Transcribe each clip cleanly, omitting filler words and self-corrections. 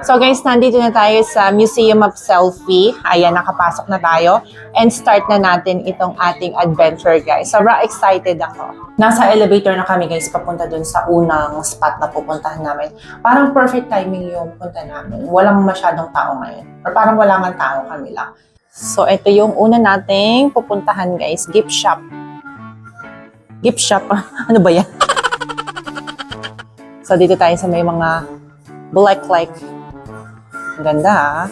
So guys, nandito na tayo sa Museum of Selfie. Ayan, nakapasok na tayo. And start na natin itong ating adventure guys. Sobrang excited ako. Nasa elevator na kami guys, papunta dun sa unang spot na pupuntahan namin. Parang perfect timing yung punta namin. Walang masyadong tao ngayon. Or parang wala nga tao, kami lang. So ito yung una nating pupuntahan guys, gift shop. Gift shop? Ano ba yan? So dito tayo sa may mga black like. Ganda ha.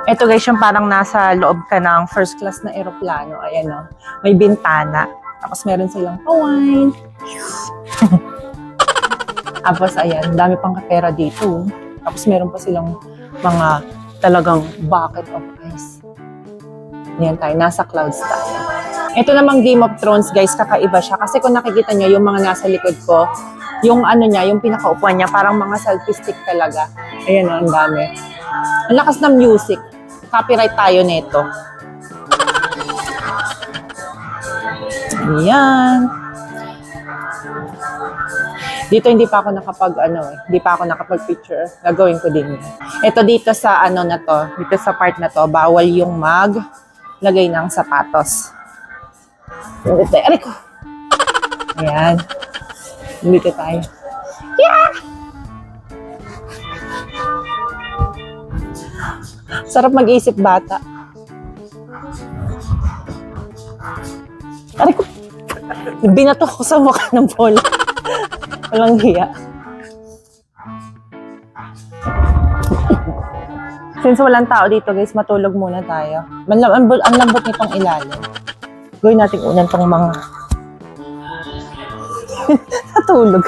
Ito guys, yung parang nasa loob ka ng first class na eroplano. Ayan o. May bintana. Tapos meron silang wine. Tapos ayan, dami pang kapera dito. Tapos meron pa silang mga talagang bucket of ice. Ayan tayo, nasa clouds tayo. Ito namang Game of Thrones guys, kakaiba siya. Kasi kung nakikita nyo, yung mga nasa likod ko, yung ano niya, yung pinakaupuan niya, parang mga selfie stick talaga. Ayan o, ang dami. Ang lakas ng music. Copyright tayo nito. Ayan. Dito hindi pa ako hindi pa ako nakapag-picture. Gagawin ko din. Ito dito sa na to, dito sa part na to, bawal yung lagay ng sapatos. Aray ko. Ayan. Dito tayo. Yeah! Sarap mag-isip bata. Aray ko. Binato ko sa mukha ng bola. Walang hiya. Since walang tao dito guys, matulog muna tayo. Ang lambot nitong ilalim. Gawin natin unang tong mga natulog.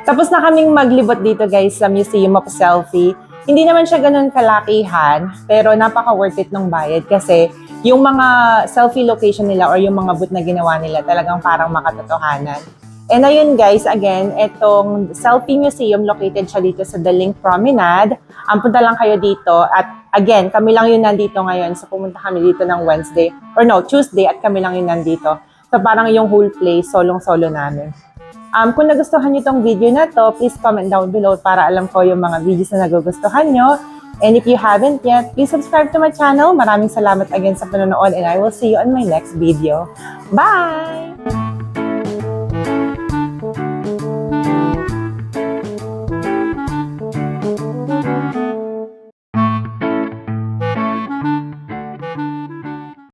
Tapos na kaming maglibot dito guys sa Museum of Selfie. Hindi naman siya ganun kalakihan, pero napaka-worth it ng bayad kasi yung mga selfie location nila or yung mga booth na ginawa nila talagang parang makatotohanan. And ayun guys, again, itong Selfie Museum, located siya dito sa Daling Promenade. Punta lang kayo dito at again, kami lang yung nandito ngayon. So pumunta kami dito ng Tuesday at kami lang yung nandito. So parang yung whole place, solong-solo namin. Kung nagustuhan nyo itong video na to, please comment down below para alam ko yung mga videos na nagugustuhan nyo. And if you haven't yet, please subscribe to my channel. Maraming salamat again sa panonood and I will see you on my next video. Bye!